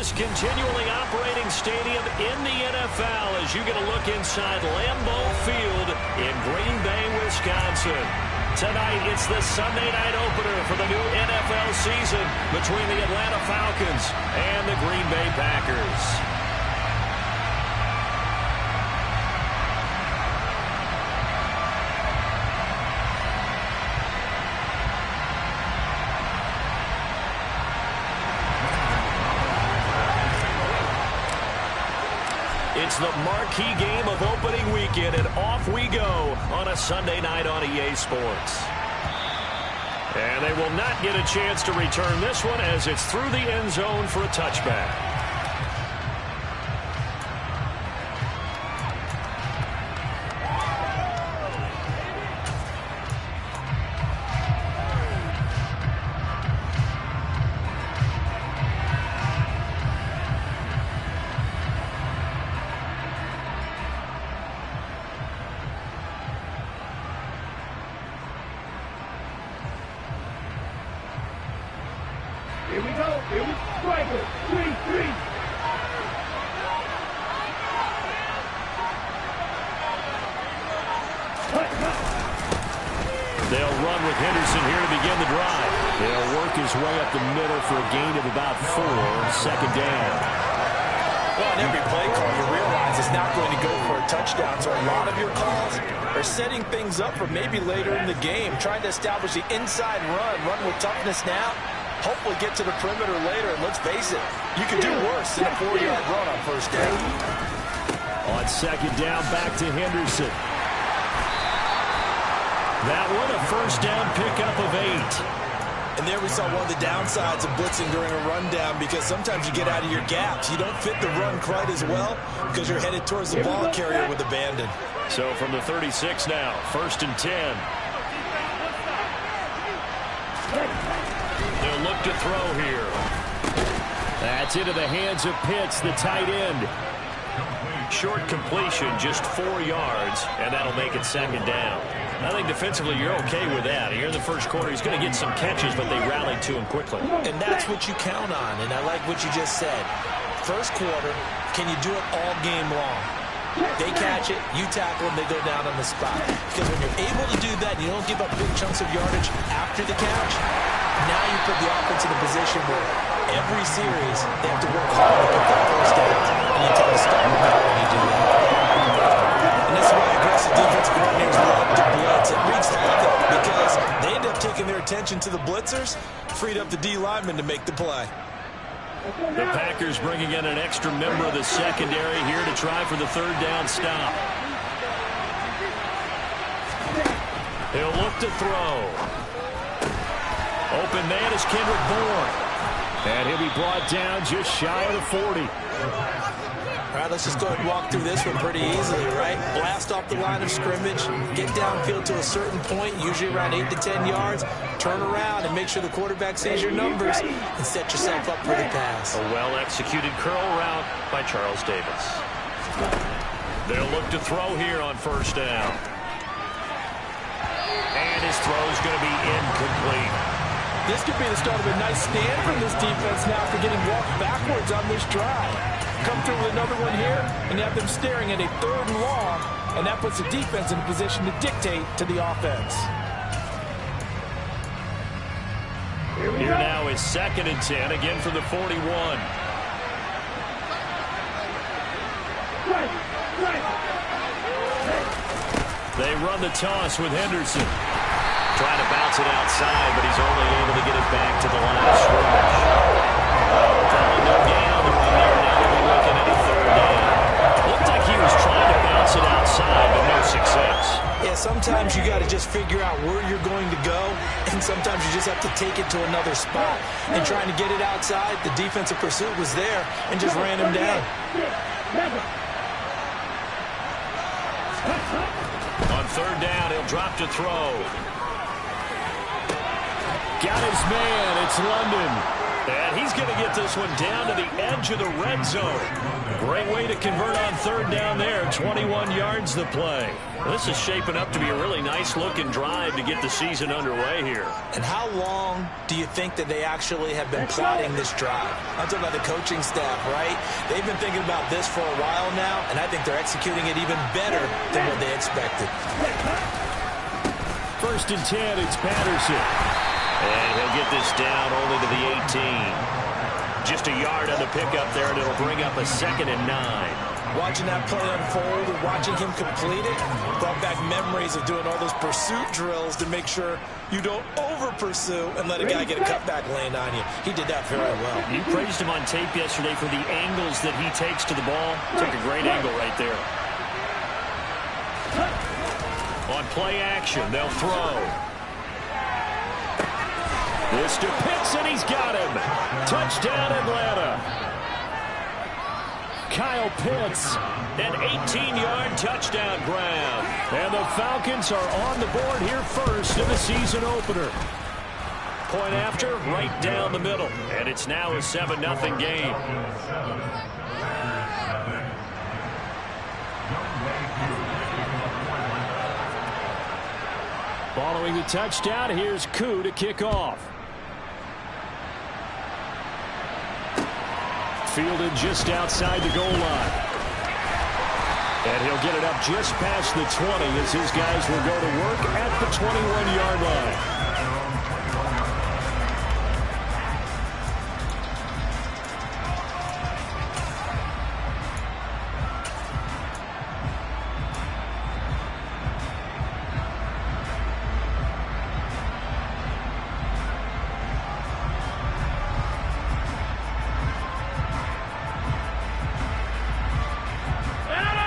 most continually operating stadium in the NFL as you get a look inside Lambeau Field in Green Bay, Wisconsin. Tonight, it's the Sunday night opener for the new NFL season between the Atlanta Falcons and the Green Bay Packers. It's the marquee game of opening weekend, and off we go on a Sunday night on EA Sports. And they will not get a chance to return this one as it's through the end zone for a touchback. Here we go. Here we striker. 3-3. They'll run with Henderson here to begin the drive. They'll work his way up the middle for a gain of about 4, second down. Well, in every play call, you realize it's not going to go for a touchdown, so a lot of your calls are setting things up for maybe later in the game, trying to establish the inside run with toughness now. Hopefully get to the perimeter later, and let's face it, you could do worse than a 4-yard run on first down. On second down, back to Henderson. That one, a first down pickup of 8. And there we saw one of the downsides of blitzing during a rundown, because sometimes you get out of your gaps. You don't fit the run quite as well because you're headed towards the ball carrier with abandon. So from the 36 now, first and 10. They'll look to throw here. That's into the hands of Pitts, the tight end. Short completion, just 4 yards, and that'll make it second down. I think defensively you're okay with that. Here in the first quarter, he's going to get some catches, but they rallied to him quickly. And that's what you count on, and I like what you just said. First quarter, can you do it all game long? They catch it, you tackle them, they go down on the spot. Because when you're able to do that, you don't give up big chunks of yardage after the catch. Now you put the offense in a position where every series they have to work hard to get that first down, and you tend to stop them out when you do that. And that's why aggressive defensive coordinators love to blitz. It wreaks havoc because they end up taking their attention to the blitzers, freed up the D lineman to make the play. The Packers bringing in an extra member of the secondary here to try for the third down stop. He'll look to throw. Open man is Kendrick Bourne. And he'll be brought down just shy of the 40. All right, let's just go ahead and walk through this one pretty easily, right? Blast off the line of scrimmage, get downfield to a certain point, usually around 8 to 10 yards, turn around and make sure the quarterback sees your numbers and set yourself up for the pass. A well-executed curl route by Charles Davis. They'll look to throw here on first down. And his throw is going to be incomplete. This could be the start of a nice stand from this defense now for getting walked backwards on this drive. Come through with another one here, and you have them staring at a 3rd and long, and that puts the defense in a position to dictate to the offense. Here now is second and 10, again from the 41. They run the toss with Henderson. Trying to bounce it outside, but he's only able to get it back to the line of scrimmage. No gain on the run there. Now they'll be looking at a third down. Looked like he was trying to bounce it outside, but no success. Yeah, sometimes you got to just figure out where you're going to go, and sometimes you just have to take it to another spot. And trying to get it outside, the defensive pursuit was there and just ran him down. On third down, he'll drop to throw. Got his man. It's London. And he's going to get this one down to the edge of the red zone. Great way to convert on third down there. 21 yards the play. Well, this is shaping up to be a really nice-looking drive to get the season underway here. And how long do you think that they actually have been plotting this drive? I'm talking about the coaching staff, right? They've been thinking about this for a while now, and I think they're executing it even better than what they expected. 1st and 10, it's Patterson. And he'll get this down only to the 18. Just a yard on the pickup there, and it'll bring up a 2nd and 9. Watching that play unfold and watching him complete it brought back memories of doing all those pursuit drills to make sure you don't over-pursue and let a guy get a cutback land on you. He did that very well. You praised him on tape yesterday for the angles that he takes to the ball. Took a great angle right there. On play action, they'll throw. This to Pitts, and he's got him. Touchdown, Atlanta. Kyle Pitts, an 18-yard touchdown grab. And the Falcons are on the board here first in the season opener. Point after, right down the middle. And it's now a 7-0 game. Following the touchdown, here's Koo to kick off. Fielded just outside the goal line. And he'll get it up just past the 20 as his guys will go to work at the 21-yard line.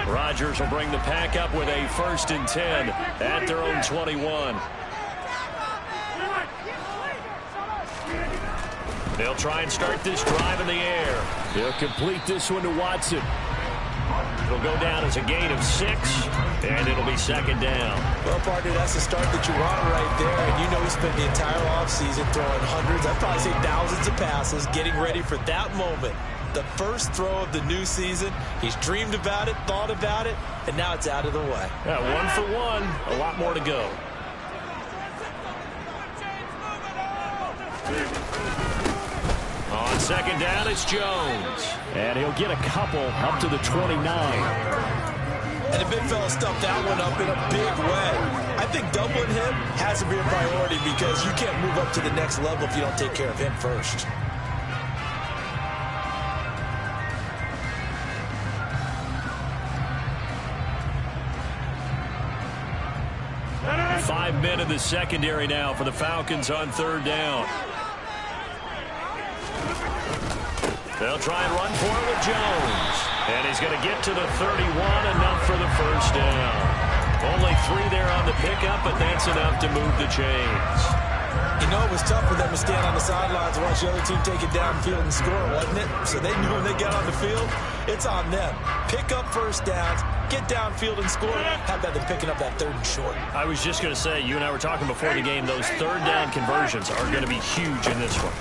Rodgers will bring the pack up with a 1st and 10 at their own 21. They'll try and start this drive in the air. They'll complete this one to Watson. It'll go down as a gain of 6, and it'll be 2nd down. Well, partner, that's the start that you want right there. And you know he spent the entire offseason throwing hundreds, I'd probably say thousands of passes, getting ready for that moment. The first throw of the new season. He's dreamed about it, thought about it, and now it's out of the way. Yeah, 1 for 1. A lot more to go. On 2nd down, it's Jones. And he'll get a couple up to the 29. And the big fella stuffed that one up in a big way. I think doubling him has to be a priority because you can't move up to the next level if you don't take care of him first. 5 men in the secondary now for the Falcons on 3rd down. They'll try and run for it with Jones. And he's going to get to the 31, enough for the 1st down. Only 3 there on the pickup, but that's enough to move the chains. You know, it was tough for them to stand on the sidelines and watch the other team take it downfield and score, wasn't it? So they knew when they got on the field, it's on them. Pick up 1st downs, get downfield and score. How about them picking up that 3rd and short? I was just going to say, you and I were talking before the game, those 3rd down conversions are going to be huge in this one.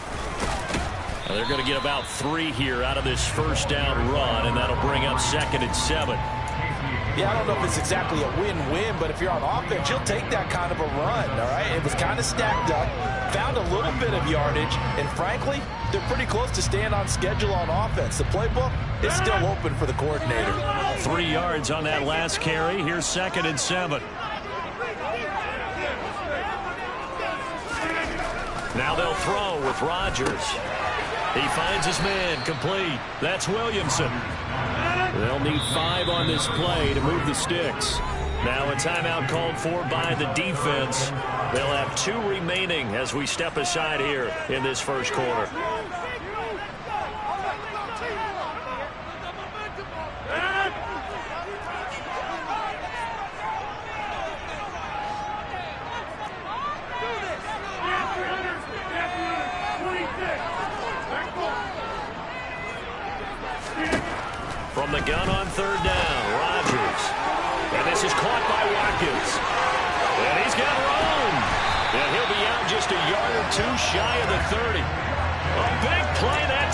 Now they're going to get about 3 here out of this 1st down run, and that'll bring up 2nd and 7. Yeah, I don't know if it's exactly a win-win, but if you're on offense, you'll take that kind of a run, all right? It was kind of stacked up, found a little bit of yardage, and frankly, they're pretty close to staying on schedule on offense. The playbook is still open for the coordinator. 3 yards on that last carry. Here's 2nd and 7. Now they'll throw with Rodgers. He finds his man, complete. That's Williamson. They'll need 5 on this play to move the sticks. Now a timeout called for by the defense. They'll have 2 remaining as we step aside here in this 1st quarter. From the gun on 3rd down, Rodgers. And this is caught by Watkins. And he's got room. And he'll be out just a yard or 2 shy of the 30. Oh,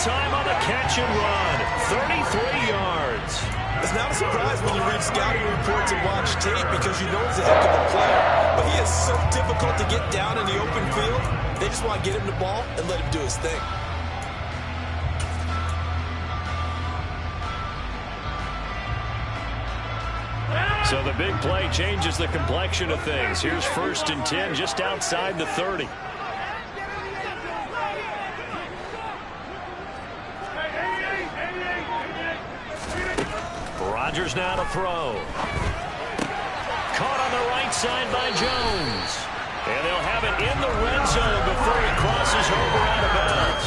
time on the catch and run. 33 yards. It's not a surprise when you read scouting reports and watch tape because you know he's a heck of a player. But he is so difficult to get down in the open field. They just want to get him the ball and let him do his thing. So the big play changes the complexion of things. Here's 1st and 10 just outside the 30. Rodgers now to throw. Caught on the right side by Jones. And they'll have it in the red zone before he crosses over out of bounds.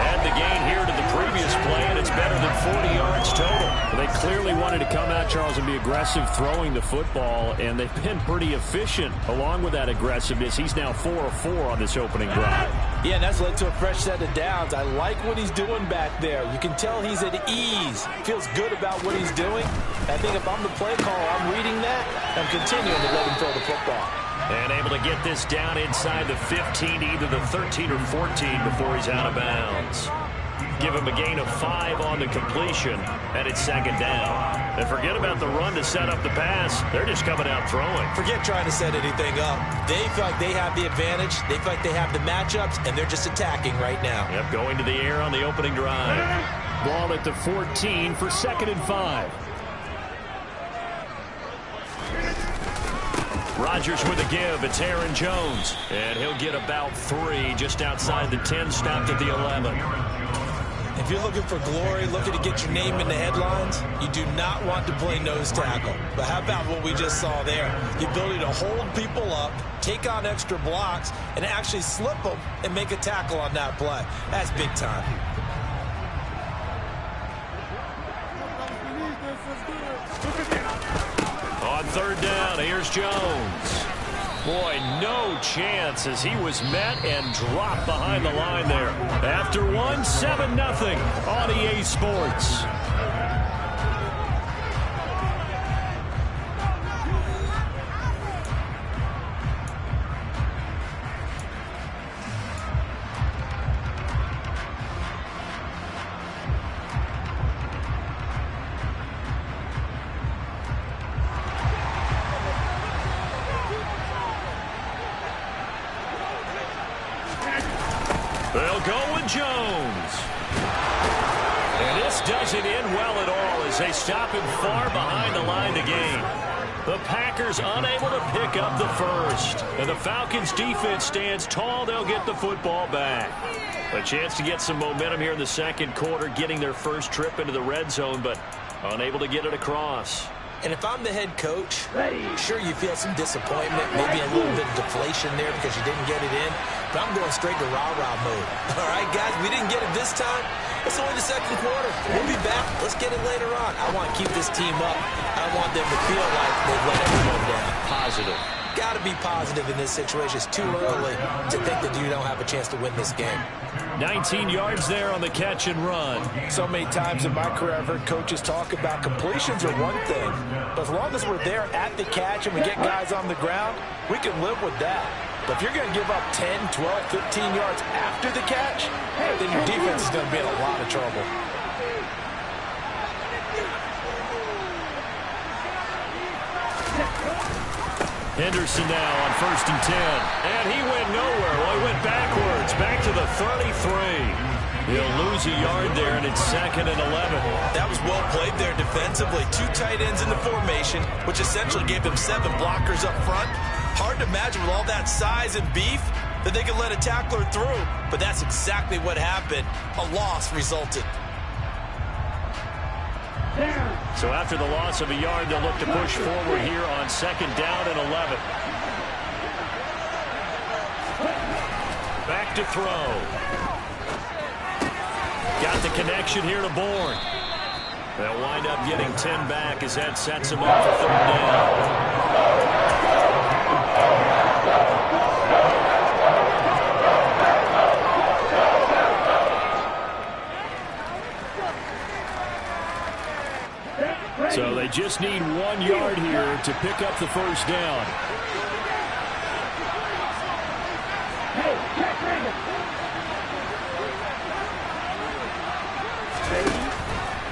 And the gain here to the previous play, and it's better than 40 yards total. They clearly wanted to come out, Charles, and be aggressive throwing the football, and they've been pretty efficient along with that aggressiveness. He's now 4 of 4 on this opening drive. Yeah, and that's led to a fresh set of downs. I like what he's doing back there. You can tell he's at ease. Feels good about what he's doing. I think if I'm the play caller, I'm reading that. I'm continuing to let him throw the football. And able to get this down inside the 15, either the 13 or 14 before he's out of bounds. Give him a gain of 5 on the completion, and it's 2nd down. And forget about the run to set up the pass. They're just coming out throwing. Forget trying to set anything up. They feel like they have the advantage. They feel like they have the matchups, and they're just attacking right now. Yep, going to the air on the opening drive. Ball at the 14 for 2nd and 5. Rodgers with a give. It's Aaron Jones. And he'll get about 3 just outside the 10, stopped at the 11. If you're looking for glory, looking to get your name in the headlines, you do not want to play nose tackle. But how about what we just saw there? The ability to hold people up, take on extra blocks, and actually slip them and make a tackle on that play. That's big time. On 3rd down, here's Jones. Boy, no chance as he was met and dropped behind the line there. After 1, 7-0 on EA Sports. They'll go with Jones. And this doesn't end well at all as they stop him far behind the line to gain. The Packers unable to pick up the first. And the Falcons defense stands tall. They'll get the football back. A chance to get some momentum here in the 2nd quarter, getting their first trip into the red zone, but unable to get it across. And if I'm the head coach, sure you feel some disappointment, maybe a little bit of deflation there because you didn't get it in. But I'm going straight to rah-rah mode. All right, guys, we didn't get it this time. It's only the 2nd quarter. We'll be back. Let's get it later on. I want to keep this team up. I want them to feel like they've let everyone down. Positive. Got to be positive in this situation. It's too early to think that you don't have a chance to win this game. 19 yards there on the catch and run. So many times in my career I've heard coaches talk about completions are one thing. But as long as we're there at the catch and we get guys on the ground, we can live with that. But if you're going to give up 10, 12, 15 yards after the catch, then your defense is going to be in a lot of trouble. Henderson now on 1st and 10. And he went nowhere. Well, he went backwards, back to the 33. He'll lose a yard there, and it's 2nd and 11. That was well played there defensively. 2 tight ends in the formation, which essentially gave them 7 blockers up front. Hard to imagine with all that size and beef that they could let a tackler through. But that's exactly what happened. A loss resulted. So after the loss of a yard, they'll look to push forward here on 2nd down and 11. Back to throw. Got the connection here to Bourne. They'll wind up getting 10 back as that sets them up for 3rd down. So they just need 1 yard here to pick up the 1st down.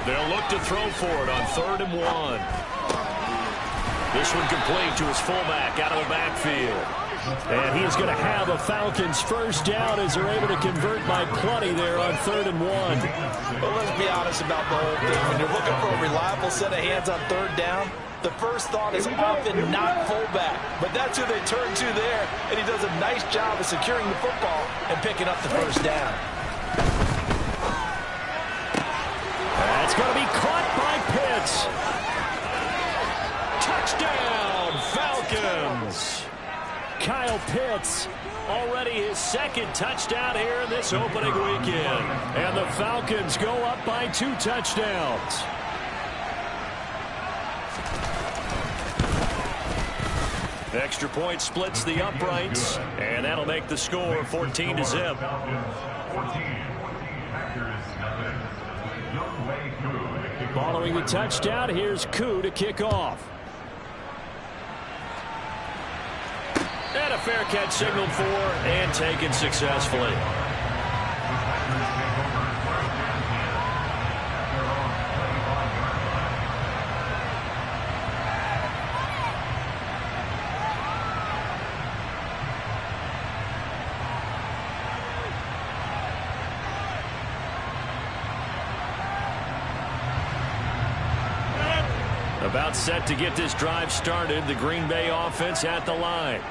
They'll look to throw for it on 3rd and 1. This one complete to his fullback out of the backfield. And he's going to have a Falcons first down as they're able to convert by plenty there on 3rd and 1. Well, let's be honest about the whole thing. When you're looking for a reliable set of hands on 3rd down, the first thought is often not fullback. But that's who they turn to there, and he does a nice job of securing the football and picking up the first down. That's going to be caught by Pitts. Touchdown, Falcons! Kyle Pitts, already his 2nd touchdown here in this opening weekend. And the Falcons go up by 2 touchdowns. Extra point splits the uprights, and that'll make the score 14-0. Following the touchdown, here's Koo to kick off. And a fair catch signaled for and taken successfully. About set to get this drive started, the Green Bay offense at the line.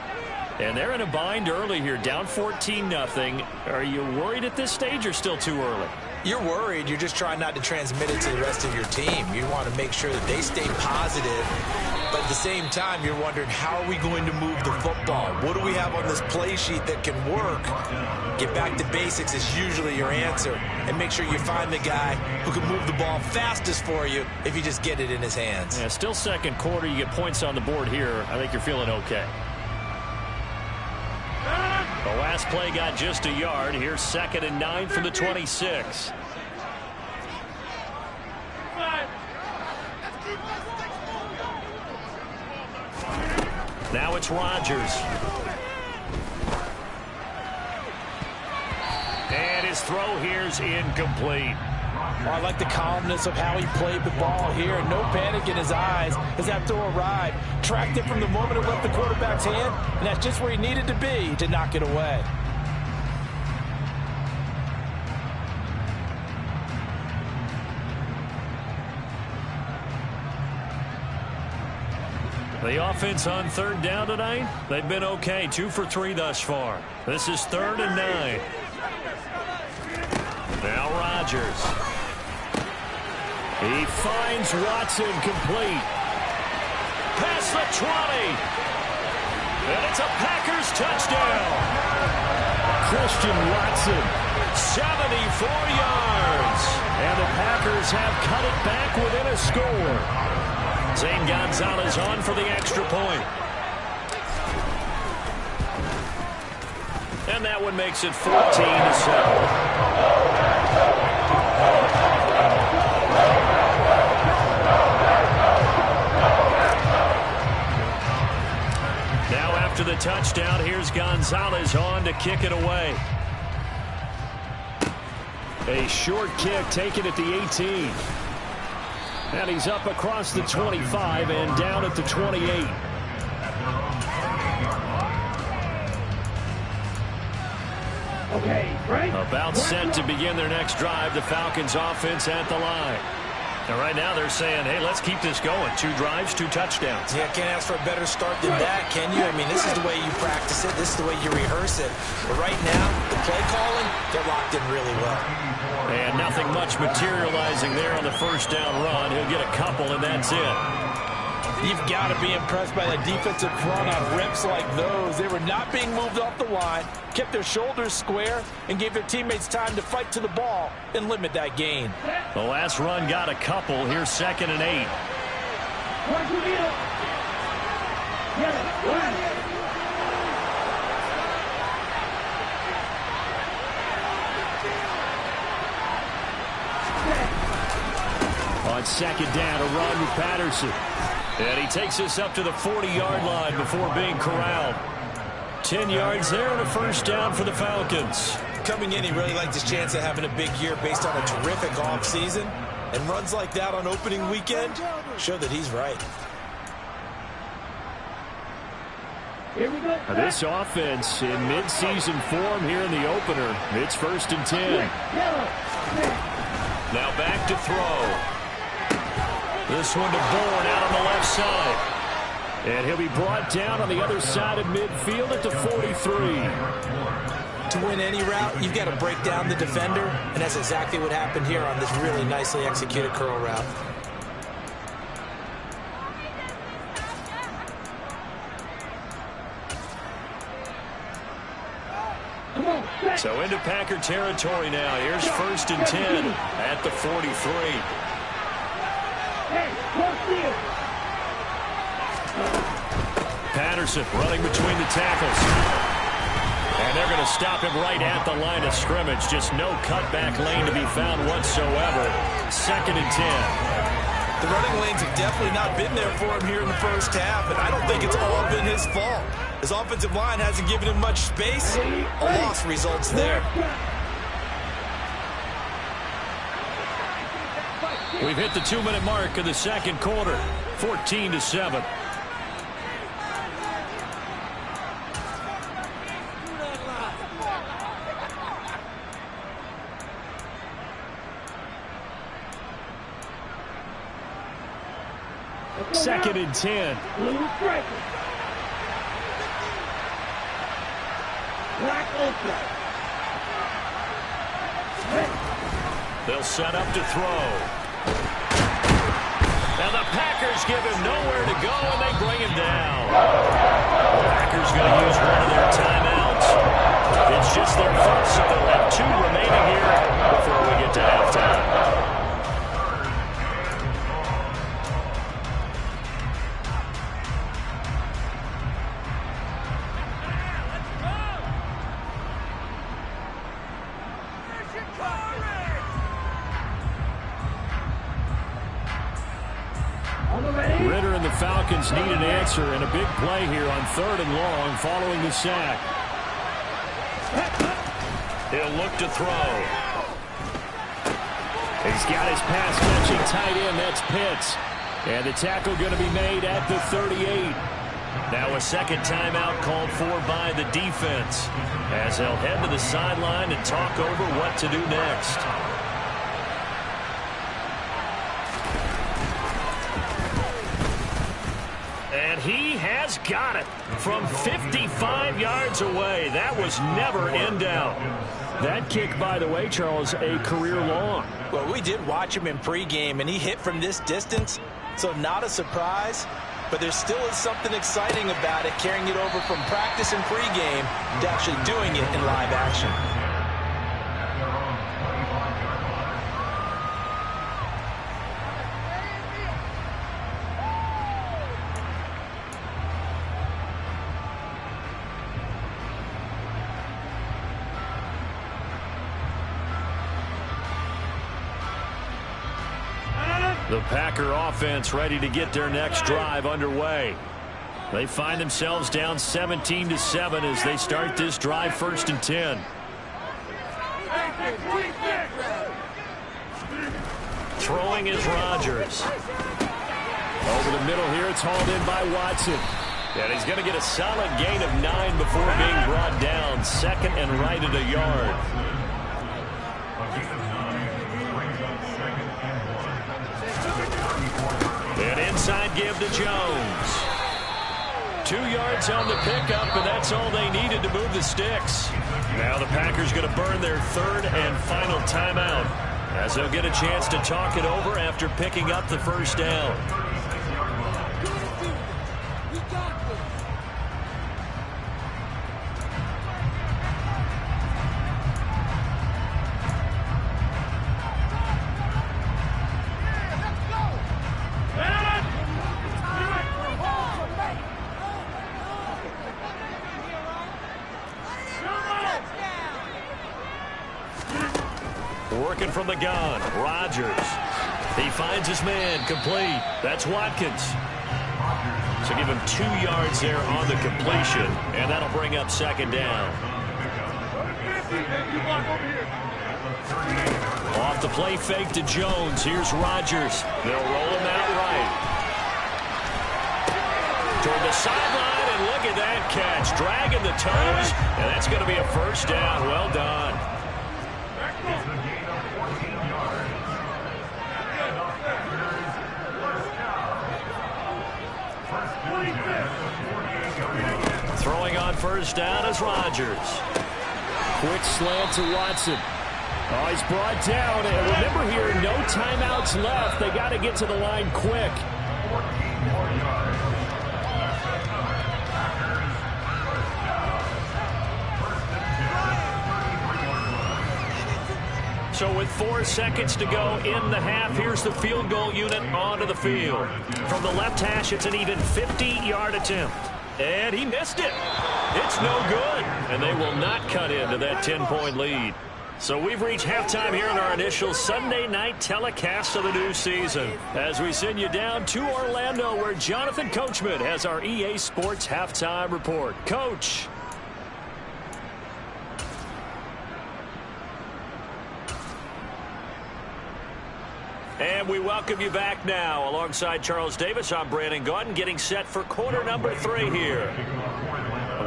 And they're in a bind early here, down 14-0. Are you worried at this stage or still too early? You're worried. You're just trying not to transmit it to the rest of your team. You want to make sure that they stay positive. But at the same time, you're wondering, how are we going to move the football? What do we have on this play sheet that can work? Get back to basics is usually your answer. And make sure you find the guy who can move the ball fastest for you if you just get it in his hands. Yeah, still 2nd quarter. You get points on the board here. I think you're feeling okay. The last play got just a yard. Here's 2nd and 9 from the 26. Now it's Rodgers. And his throw here's incomplete. I like the calmness of how he played the ball here. No panic in his eyes as that throw arrived. Tracked it from the moment it left the quarterback's hand, and that's just where he needed to be to knock it away. The offense on 3rd down tonight, they've been okay. 2 for 3 thus far. This is 3rd and 9. Now Rodgers. He finds Watson complete. Past the 20. And it's a Packers touchdown. Christian Watson. 74 yards. And the Packers have cut it back within a score. Zane Gonzalez on for the extra point. And that one makes it 14-7. After the touchdown, here's Gonzalez on to kick it away. A short kick taken at the 18. And he's up across the 25 and down at the 28. About set to begin their next drive, the Falcons offense at the line. And right now they're saying, hey, let's keep this going. 2 drives, 2 touchdowns. Yeah, can't ask for a better start than that, can you? I mean, this is the way you practice it. This is the way you rehearse it. But right now, the play calling, they're locked in really well. And nothing much materializing there on the first down run. He'll get a couple, and that's it. You've got to be impressed by the defensive front on reps like those. They were not being moved off the line, kept their shoulders square, and gave their teammates time to fight to the ball and limit that gain. The last run got a couple. Here's 2nd and 8. On 2nd down, a run with Patterson. And he takes us up to the 40-yard line before being corralled. 10 yards there and a first down for the Falcons. Coming in, he really liked his chance of having a big year based on a terrific offseason. And runs like that on opening weekend show that he's right. This offense in midseason form here in the opener. It's 1st and 10. Now back to throw. This one to Bourne out on the left side. And he'll be brought down on the other side of midfield at the 43. To win any route, you've got to break down the defender, and that's exactly what happened here on this really nicely executed curl route. So into Packer territory now. Here's 1st and 10 at the 43. Patterson running between the tackles. And they're going to stop him right at the line of scrimmage. Just no cutback lane to be found whatsoever. 2nd and 10. The running lanes have definitely not been there for him here in the first half, and I don't think it's all been his fault. His offensive line hasn't given him much space. A loss results there. We've hit the 2-minute mark of the second quarter. 14-7. Second and 10. They'll set up to throw. Now the Packers give him nowhere to go, and they bring him down. The Packers going to use one of their timeouts. It's just their first, so they'll have 2 remaining here before we get to halftime. The Falcons need an answer, and a big play here on 3rd and long following the sack. He'll look to throw. He's got his pass-catching tight end. That's Pitts. And the tackle going to be made at the 38. Now a second timeout called for by the defense, as they'll head to the sideline and talk over what to do next. And he has got it from 55 yards away. That was never in doubt. That kick, by the way, Charles, a career long. Well, we did watch him in pregame, and he hit from this distance, so not a surprise. But there still is something exciting about it, carrying it over from practice and pregame to actually doing it in live action. The Packer offense ready to get their next drive underway. They find themselves down 17-7 as they start this drive 1st and 10. Throwing is Rodgers. Over the middle here, it's hauled in by Watson. And he's going to get a solid gain of 9 before being brought down. 2nd and right at a yard. And inside give to Jones. 2 yards on the pickup, and that's all they needed to move the sticks. Now the Packers going to burn their 3rd and final timeout, as they'll get a chance to talk it over after picking up the first down. Working from the gun, Rodgers. He finds his man, complete. That's Watkins. So give him 2 yards there on the completion, and that'll bring up 2nd down. Off the play fake to Jones. Here's Rodgers. They'll roll him out right. Toward the sideline, and look at that catch. Dragging the toes, and that's going to be a first down. Well done. Throwing on first down is Rodgers. Quick slant to Watson. Oh, he's brought down. And remember here, no timeouts left. They got to get to the line quick. So with 4 seconds to go in the half, here's the field goal unit onto the field. From the left hash, it's an even 50-yard attempt. And he missed it. It's no good. And they will not cut into that 10-point lead. So we've reached halftime here in our initial Sunday night telecast of the new season, as we send you down to Orlando, where Jonathan Coachman has our EA Sports halftime report. Coach. And we welcome you back now. Alongside Charles Davis, I'm Brandon Gaudin, getting set for quarter number 3 here.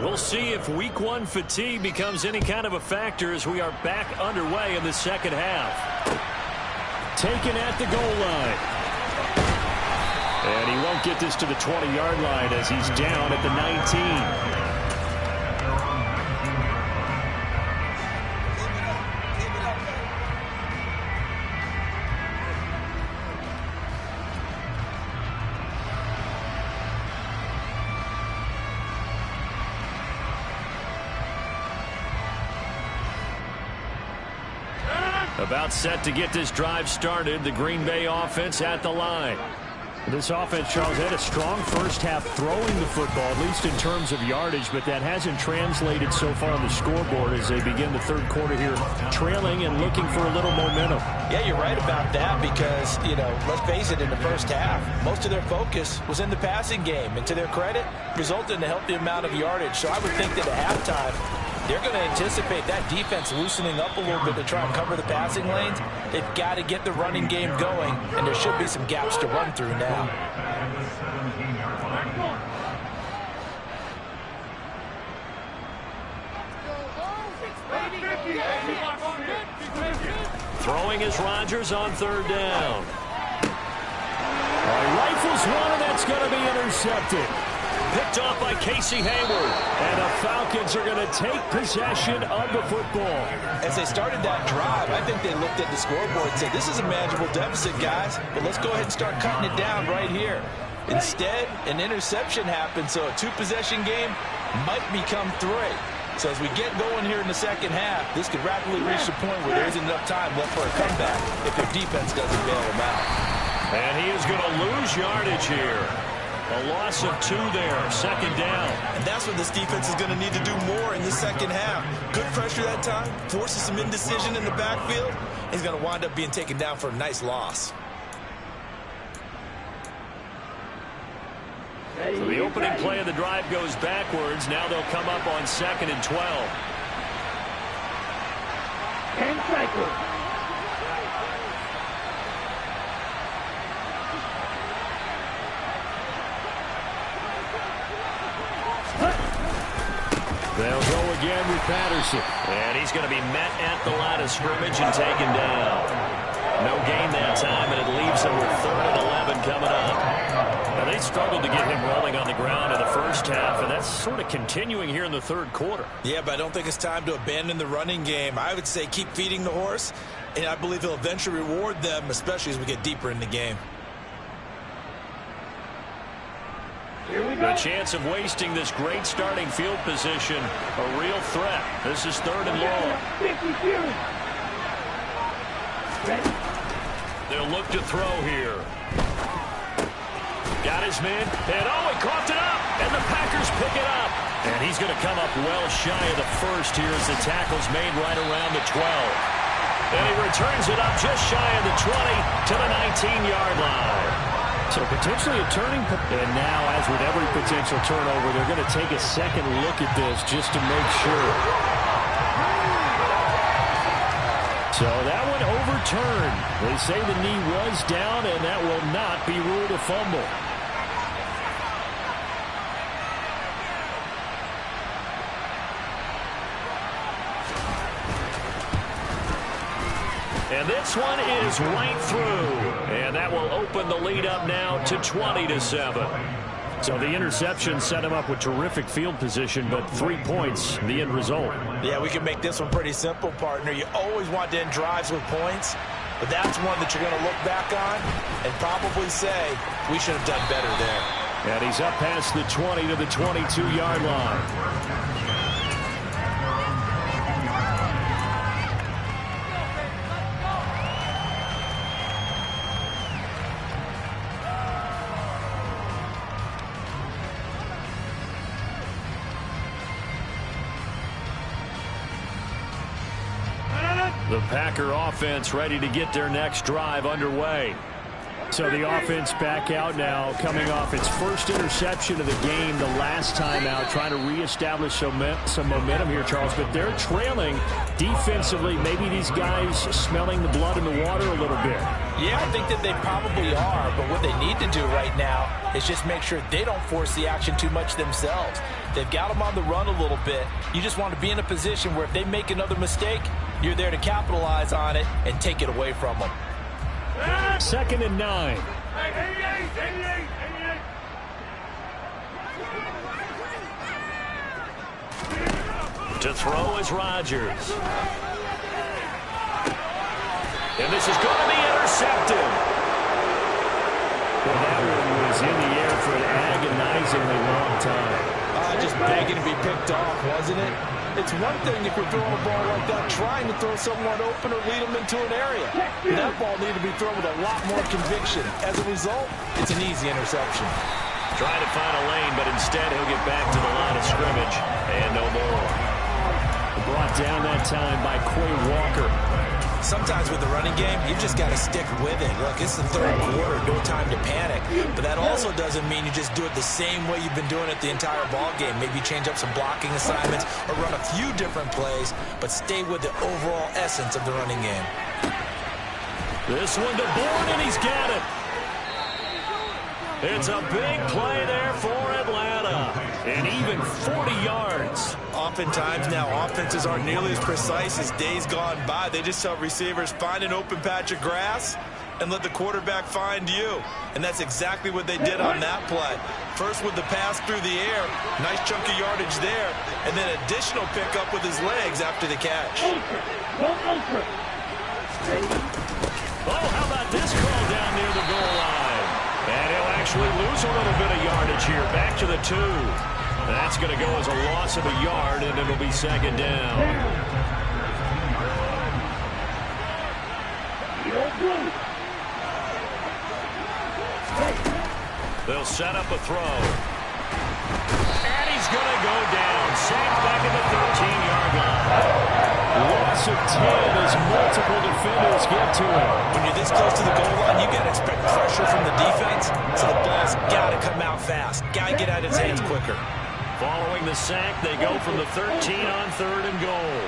We'll see if week 1 fatigue becomes any kind of a factor as we are back underway in the second half. Taken at the goal line. And he won't get this to the 20-yard line as he's down at the 19. About set to get this drive started. The Green Bay offense at the line. This offense, Charles, had a strong first half throwing the football, at least in terms of yardage, but that hasn't translated so far on the scoreboard as they begin the third quarter here, trailing and looking for a little momentum. Yeah, you're right about that because, let's face it, in the first half, most of their focus was in the passing game, and to their credit, resulted in a healthy amount of yardage. So I would think that at halftime, they're going to anticipate that defense loosening up a little bit to try and cover the passing lanes. They've got to get the running game going, and there should be some gaps to run through now. Throwing is Rodgers on third down. Rifles one, and that's going to be intercepted. Picked off by Casey Hayward. And the Falcons are going to take possession of the football. As they started that drive, I think they looked at the scoreboard and said, this is a manageable deficit, guys, but let's go ahead and start cutting it down right here. Instead, an interception happened, so a 2-possession game might become 3. So as we get going here in the second half, this could rapidly reach the point where there isn't enough time left for a comeback if their defense doesn't bail them out. And he is going to lose yardage here. A loss of 2 there, second down. And that's what this defense is going to need to do more in the second half. Good pressure that time, forces some indecision in the backfield. He's going to wind up being taken down for a nice loss. So the opening play of the drive goes backwards. Now they'll come up on 2nd and 12. 10 seconds. They'll go again with Patterson. And he's going to be met at the line of scrimmage and taken down. No gain that time, and it leaves them with 3rd and 11 coming up. Now, they struggled to get him rolling on the ground in the first half, and that's sort of continuing here in the third quarter. Yeah, but I don't think it's time to abandon the running game. I would say keep feeding the horse, and I believe he'll eventually reward them, especially as we get deeper in the game. The chance of wasting this great starting field position, a real threat. This is 3rd and long. They'll look to throw here. Got his man, and he coughed it up, and the Packers pick it up. And he's going to come up well shy of the first here as the tackle's made right around the 12. And he returns it up just shy of the 20 to the 19-yard line. So potentially a turning point. And now, as with every potential turnover, they're going to take a second look at this just to make sure. So that one overturned. They say the knee was down, and that will not be ruled a fumble. And this one is right through. And that will open the lead up now to 20-7. So the interception set him up with terrific field position, but 3 points, the end result. Yeah, we can make this one pretty simple, partner. You always want to end drives with points, but that's one that you're going to look back on and probably say, we should have done better there. And he's up past the 20 to the 22-yard line. The Packer offense ready to get their next drive underway. So the offense back out now, coming off its first interception of the game the last time out, trying to reestablish some momentum here, Charles. But they're trailing defensively. Maybe these guys smelling the blood in the water a little bit. Yeah, I think that they probably are. But what they need to do right now is just make sure they don't force the action too much themselves. They've got them on the run a little bit. You just want to be in a position where if they make another mistake, you're there to capitalize on it and take it away from them. 2nd and 9. To throw is Rodgers. And this is going to be intercepted. Well, that one was in the air for an agonizingly long time. Just begging to be picked off, wasn't it? It's one thing if you're throwing a ball like that, trying to throw someone open or lead them into an area. That ball needed to be thrown with a lot more conviction. As a result, it's an easy interception. Trying to find a lane, but instead he'll get back to the line of scrimmage and no more. Brought down that time by Quay Walker. Sometimes with the running game, you just got to stick with it. Look, it's the third quarter, no time to panic. But that also doesn't mean you just do it the same way you've been doing it the entire ball game. Maybe change up some blocking assignments or run a few different plays, but stay with the overall essence of the running game. This one to Bourne, and he's got it. It's a big play there for Atlanta. And even 40 yards. Oftentimes now, offenses aren't nearly as precise as days gone by. They just tell receivers, find an open patch of grass and let the quarterback find you. And that's exactly what they did on that play. First with the pass through the air, nice chunk of yardage there, and then additional pickup with his legs after the catch. Oh, how about this call down near the goal line? And he'll actually lose a little bit of yardage here. Back to the 2. That's going to go as a loss of a yard, and it'll be 2nd down. They'll set up a throw. And he's going to go down. Sacked back at the 13-yard line. Loss of 10 as multiple defenders get to him. When you're this close to the goal line, you got to expect pressure from the defense, so the ball's got to come out fast. Got to get out of his hands quicker. Following the sack, they go from the 13 on 3rd and goal.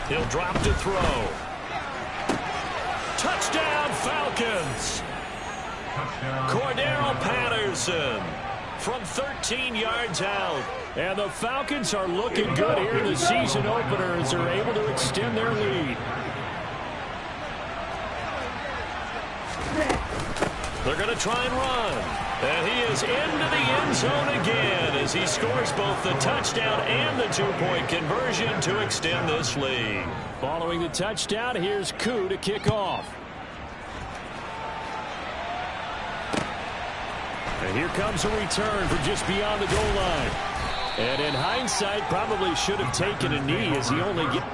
He'll drop to throw. Touchdown, Falcons. Cordero Patterson from 13 yards out. And the Falcons are looking good here in the season opener as they're able to extend their lead. They're going to try and run. And he is into the end zone again as he scores both the touchdown and the 2-point conversion to extend this lead. Following the touchdown, here's Koo to kick off. And here comes a return from just beyond the goal line. And in hindsight, probably should have taken a knee as he only gets...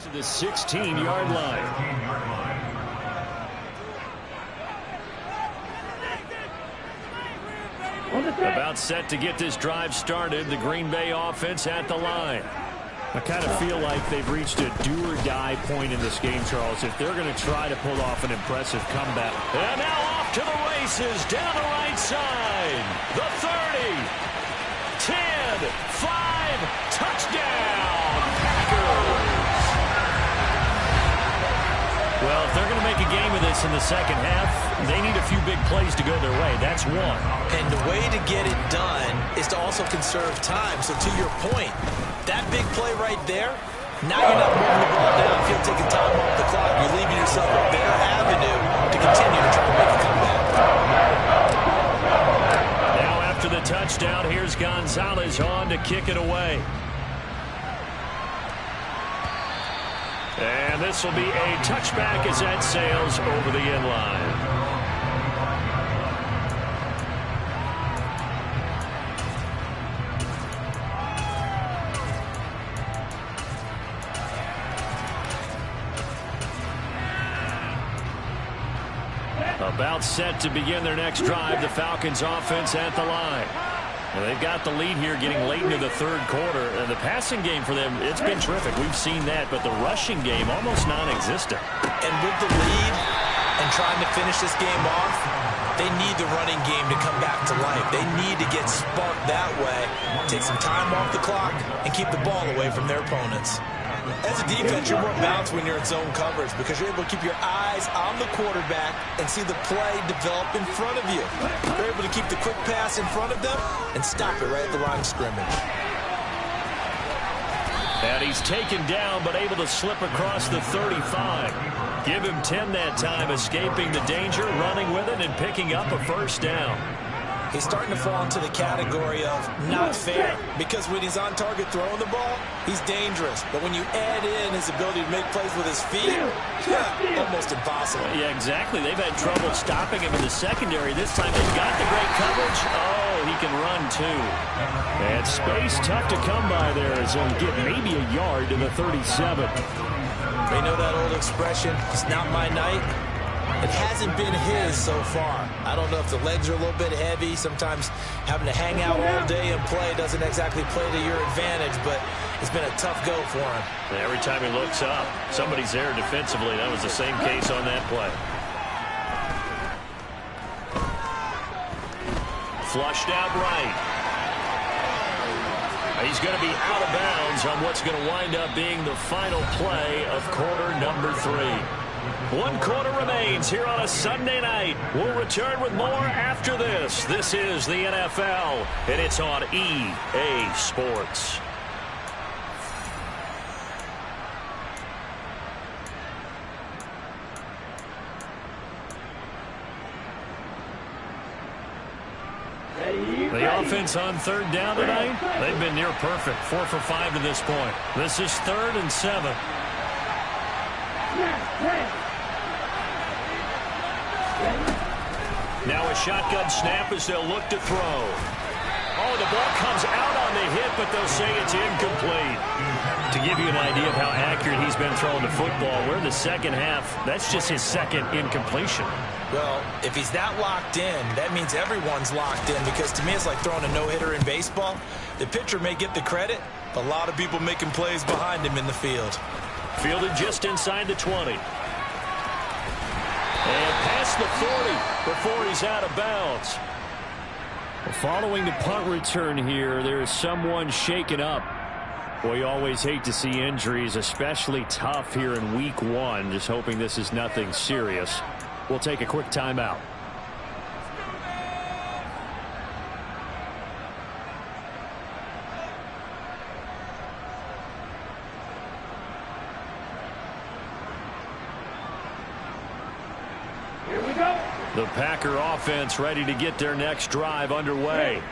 To the 16-yard line. About set to get this drive started. The Green Bay offense at the line. I kind of feel like they've reached a do-or-die point in this game, Charles, if they're going to try to pull off an impressive comeback. And now off to the races down the right side. The 30, 10, 5, touchdown, Packers. Well, if they're going to make a game of this in the second half, they need a few big plays to go their way. That's one. And the way to get it done is to also conserve time. So to your point, that big play right there, now you're not moving the ball downfield, taking time off the clock. You're leaving yourself a better avenue to continue to try to make a comeback. Now after the touchdown, here's Gonzalez on to kick it away. And this will be a touchback as that sails over the end line. About set to begin their next drive, the Falcons offense at the line. And they've got the lead here getting late into the third quarter. And the passing game for them, it's been terrific. We've seen that, but the rushing game almost non-existent. And with the lead and trying to finish this game off, they need the running game to come back to life. They need to get sparked that way, take some time off the clock, and keep the ball away from their opponents. As a defense, you're more balanced when you're in zone coverage because you're able to keep your eyes on the quarterback and see the play develop in front of you. You're able to keep the quick pass in front of them and stop it right at the line of scrimmage. And he's taken down but able to slip across the 35. Give him 10 that time, escaping the danger, running with it, and picking up a first down. He's starting to fall into the category of not fair because when he's on target throwing the ball, he's dangerous. But when you add in his ability to make plays with his feet, almost impossible. Yeah, exactly. They've had trouble stopping him in the secondary. This time they've got the great coverage. Oh, he can run too. And space tough to come by there as he'll get maybe a yard to the 37. They know that old expression, it's not my night. It hasn't been his so far. I don't know if the legs are a little bit heavy. Sometimes having to hang out all day and play doesn't exactly play to your advantage, but it's been a tough go for him. And every time he looks up, somebody's there defensively. That was the same case on that play. Flushed out right. He's going to be out of bounds on what's going to wind up being the final play of quarter number 3. 1 quarter remains here on a Sunday night. We'll return with more after this. This is the NFL, and it's on EA Sports. The offense on third down tonight, they've been near perfect. 4 for 5 to this point. This is 3rd and 7. Now a shotgun snap as they'll look to throw. Oh, the ball comes out on the hit, but they'll say it's incomplete. To give you an idea of how accurate he's been throwing the football, we're in the second half. That's just his second incompletion. Well, if he's that locked in, that means everyone's locked in because to me it's like throwing a no-hitter in baseball. The pitcher may get the credit, but a lot of people making plays behind him in the field. Fielded just inside the 20. And past the 40 before he's out of bounds. Well, following the punt return here, there is someone shaken up. Boy, you always hate to see injuries, especially tough here in week 1. Just hoping this is nothing serious. We'll take a quick timeout. The Packer offense ready to get their next drive underway.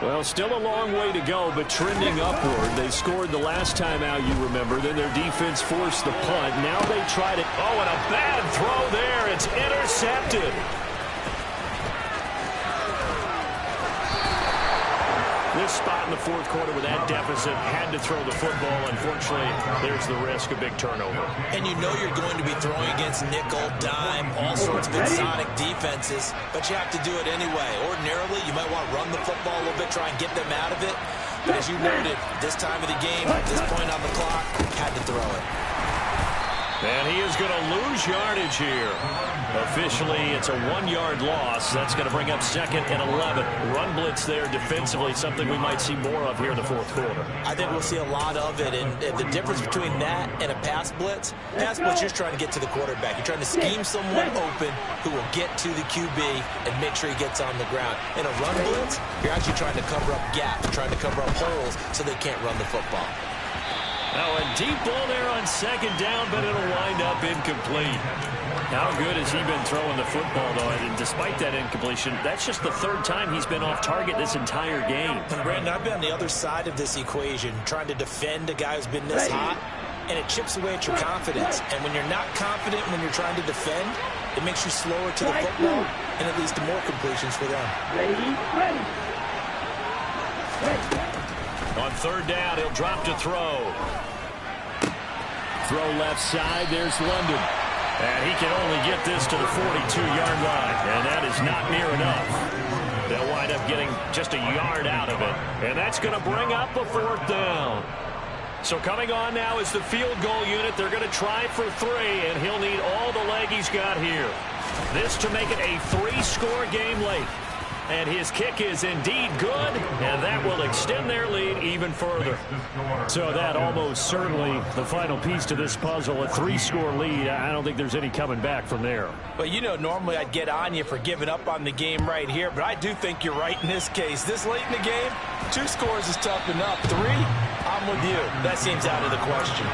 Well, still a long way to go, but trending upward. They scored the last time out, you remember. Then their defense forced the punt. Now they tried it. Oh, and a bad throw there. It's intercepted. this spot in the fourth quarter with that deficit, had to throw the football. Unfortunately, there's the risk of big turnover. And you know you're going to be throwing against nickel, dime, all sorts of exotic defenses, but you have to do it anyway. Ordinarily, you might want to run the football a little bit, try and get them out of it. But as you noted, this time of the game, at this point on the clock, had to throw it. And he is going to lose yardage here. Officially, it's a 1-yard loss. That's going to bring up 2nd and 11. Run blitz there defensively, something we might see more of here in the fourth quarter. I think we'll see a lot of it. And the difference between that and a pass blitz, you're just trying to get to the quarterback. You're trying to scheme someone open who will get to the QB and make sure he gets on the ground. In a run blitz, you're actually trying to cover up gaps, trying to cover up holes so they can't run the football. Now a deep ball there on 2nd down, but it'll wind up incomplete. How good has he been throwing the football, though? And despite that incompletion, that's just the 3rd time he's been off target this entire game. And Brandon, I've been on the other side of this equation, trying to defend a guy who's been this hot, and it chips away at your confidence. And when you're not confident when you're trying to defend, it makes you slower to the football, and it leads to more completions for them. On 3rd down, he'll drop to throw. Throw left side, there's London. And he can only get this to the 42-yard line, and that is not near enough. They'll wind up getting just a yard out of it, and that's going to bring up a 4th down. So coming on now is the field goal unit. They're going to try for 3, and he'll need all the leg he's got here. This to make it a 3-score game late. And his kick is indeed good, and that will extend their lead even further. So that almost certainly the final piece to this puzzle, a 3-score lead. I don't think there's any coming back from there. But, you know, normally I'd get on you for giving up on the game right here, but I do think you're right in this case. This late in the game, 2 scores is tough enough. 3, I'm with you. That seems out of the question.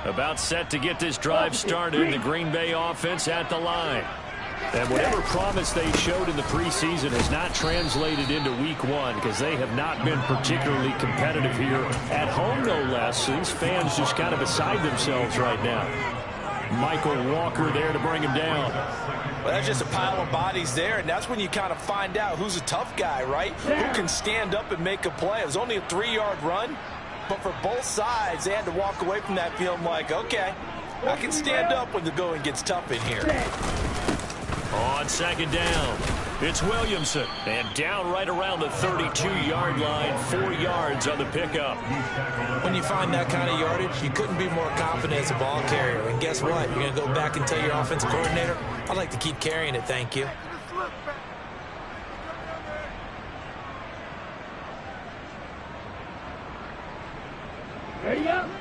About set to get this drive started. The Green Bay offense at the line. And whatever promise they showed in the preseason has not translated into week 1 because they have not been particularly competitive here at home, no less. These fans just kind of beside themselves right now. Michael Walker there to bring him down. Well, that's just a pile of bodies there, and that's when you kind of find out who's a tough guy, right? Who can stand up and make a play. It was only a 3-yard run. But for both sides, they had to walk away from that field like, okay, I can stand up when the going gets tough in here. On 2nd down, it's Williamson. And down right around the 32-yard line, 4 yards on the pickup. When you find that kind of yardage, you couldn't be more confident as a ball carrier. And guess what? You're going to go back and tell your offensive coordinator, I'd like to keep carrying it, thank you.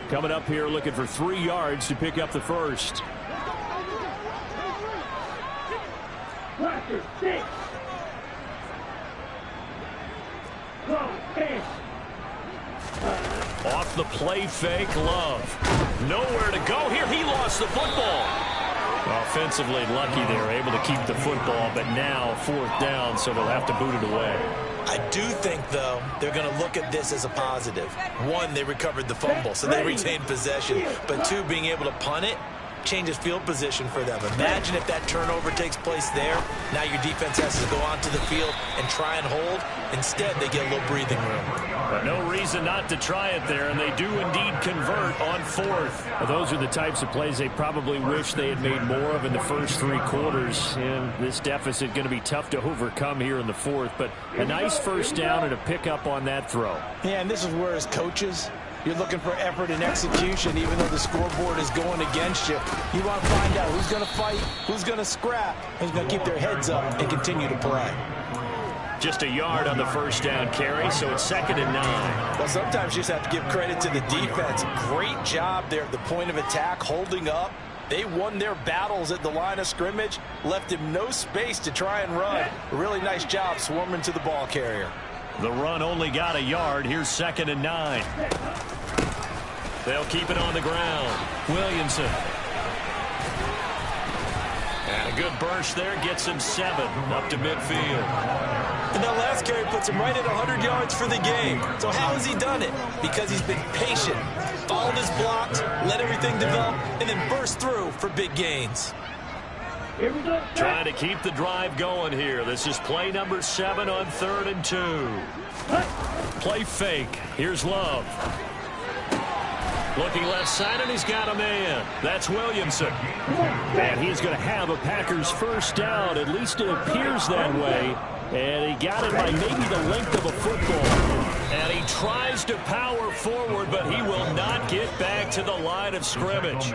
Coming up here looking for 3 yards to pick up the first. Off the play fake, Love. Nowhere to go here. He lost the football. Offensively lucky they were able to keep the football, but now 4th down, so they'll have to boot it away. I do think, though, they're going to look at this as a positive. 1, they recovered the fumble, so they retained possession. But 2, being able to punt it changes field position for them. Imagine if that turnover takes place there. Now your defense has to go onto the field and try and hold. Instead, they get a little breathing room. But no reason not to try it there, and they do indeed convert on 4th. Well, those are the types of plays they probably wish they had made more of in the first 3 quarters. And this deficit going to be tough to overcome here in the 4th. But a nice first down and a pickup on that throw. Yeah, and this is where, as coaches, you're looking for effort and execution, even though the scoreboard is going against you. You want to find out who's going to fight, who's going to scrap, who's going to keep their heads up and continue to play. Just a yard on the first down carry, so it's 2nd and 9. Well, sometimes you just have to give credit to the defense. Great job there at the point of attack, holding up. They won their battles at the line of scrimmage, left him no space to try and run. A really nice job swarming to the ball carrier. The run only got a yard. Here's 2nd and 9. They'll keep it on the ground. Williamson. And a good burst there gets him 7 up to midfield. And that last carry puts him right at 100 yards for the game. So how has he done it? Because he's been patient, followed his blocks, let everything develop, and then burst through for big gains. Trying to keep the drive going here. This is play number 7 on 3rd and 2. Play fake. Here's Love. Looking left side, and he's got a man. That's Williamson. And he's going to have a Packers first down. At least it appears that way. And he got it by maybe the length of a football. And he tries to power forward, but he will not get back to the line of scrimmage.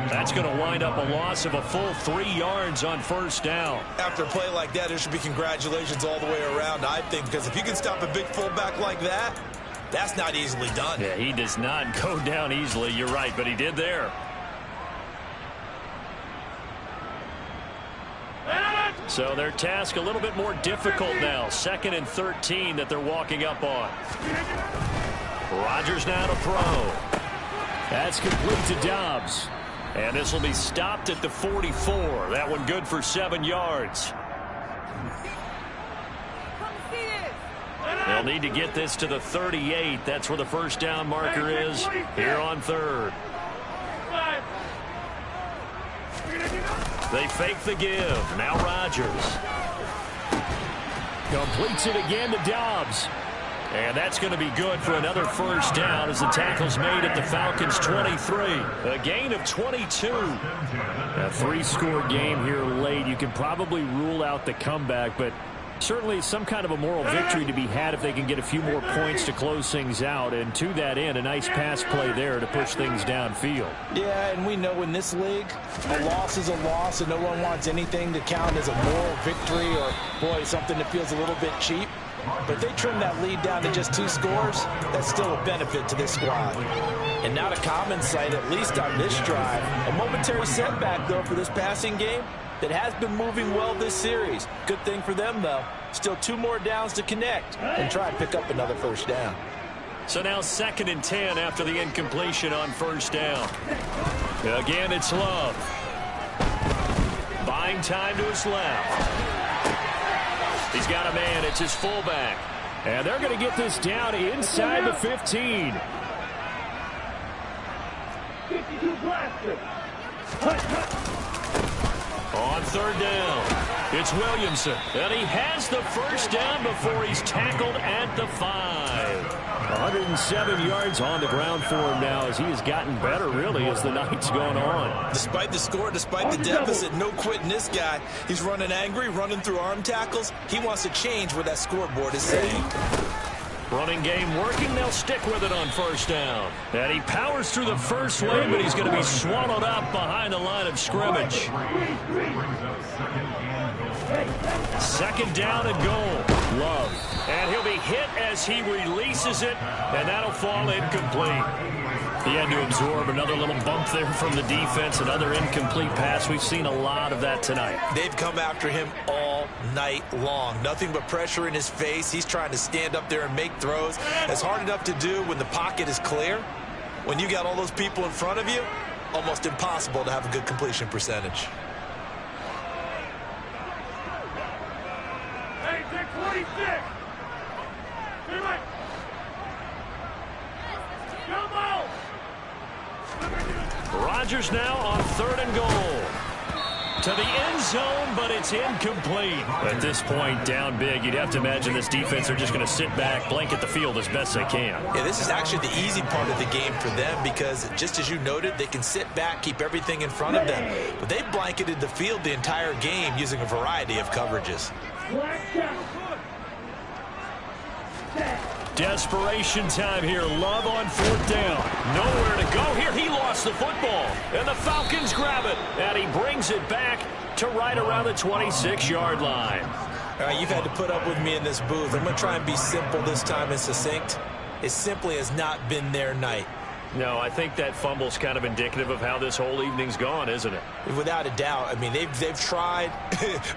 That's going to wind up a loss of a full 3 yards on first down. After a play like that, there should be congratulations all the way around, I think, because if you can stop a big fullback like that, that's not easily done. Yeah, he does not go down easily. You're right, but he did there. So their task a little bit more difficult now. 2nd and 13 that they're walking up on. Rodgers now to throw. That's complete to Dobbs. And this will be stopped at the 44. That one good for 7 yards. They'll need to get this to the 38. That's where the first down marker is here on 3rd. They fake the give. Now Rodgers. Completes it again to Dobbs. And that's going to be good for another first down as the tackle's made at the Falcons' 23. A gain of 22. A 3-score game here late. You can probably rule out the comeback, but certainly some kind of a moral victory to be had if they can get a few more points to close things out. And to that end, a nice pass play there to push things downfield. Yeah, and we know in this league, a loss is a loss, and no one wants anything to count as a moral victory or, boy, something that feels a little bit cheap. But if they trim that lead down to just 2 scores, that's still a benefit to this squad. And not a common sight, at least on this drive. A momentary setback, though, for this passing game that has been moving well this series. Good thing for them, though. Still 2 more downs to connect and try and pick up another first down. So now 2nd and 10 after the incompletion on first down. Again, it's Love. Buying time to his left. He's got a man. It's his fullback. And they're going to get this down inside the 15. 52 blaster. On 3rd down, it's Williamson. And he has the first down before he's tackled at the 5. 107 yards on the ground for him now as he has gotten better, really, as the night's gone on. Despite the score, despite the deficit, no quitting this guy. He's running angry, running through arm tackles. He wants to change what that scoreboard is saying. Running game working. They'll stick with it on first down. And he powers through the first wave, but he's going to be swallowed up behind the line of scrimmage. 2nd down and goal. Love. And he'll be hit as he releases it, and that'll fall incomplete. He had to absorb another little bump there from the defense, another incomplete pass. We've seen a lot of that tonight. They've come after him all night long. Nothing but pressure in his face. He's trying to stand up there and make throws. It's hard enough to do when the pocket is clear. When you got all those people in front of you, almost impossible to have a good completion percentage. Hey, 646. Rodgers now on 3rd and goal. To the end zone, but it's incomplete. At this point, down big, you'd have to imagine this defense are just going to sit back, blanket the field as best they can. Yeah, this is actually the easy part of the game for them because, just as you noted, they can sit back, keep everything in front of them. But they've blanketed the field the entire game using a variety of coverages. Desperation time here. Love on 4th down. Nowhere to go here. He lost the football. And the Falcons grab it. And he brings it back to right around the 26-yard line. All right, you've had to put up with me in this booth. I'm going to try and be simple this time and succinct. It simply has not been their night. No, I think that fumble's kind of indicative of how this whole evening's gone, isn't it? Without a doubt. I mean, they've tried,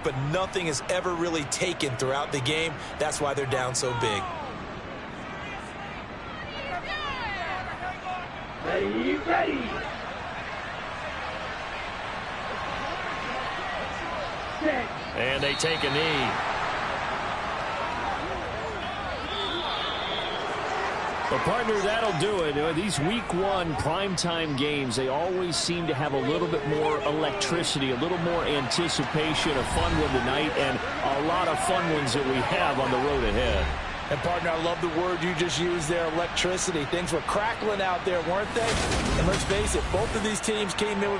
but nothing has ever really taken throughout the game. That's why they're down so big. Ready, ready. And they take a knee. Well, partner, that'll do it. These week one primetime games, they always seem to have a little bit more electricity, a little more anticipation, a fun one tonight, and a lot of fun ones that we have on the road ahead. And, partner, I love the word you just used there, electricity. Things were crackling out there, weren't they? And let's face it, both of these teams came in with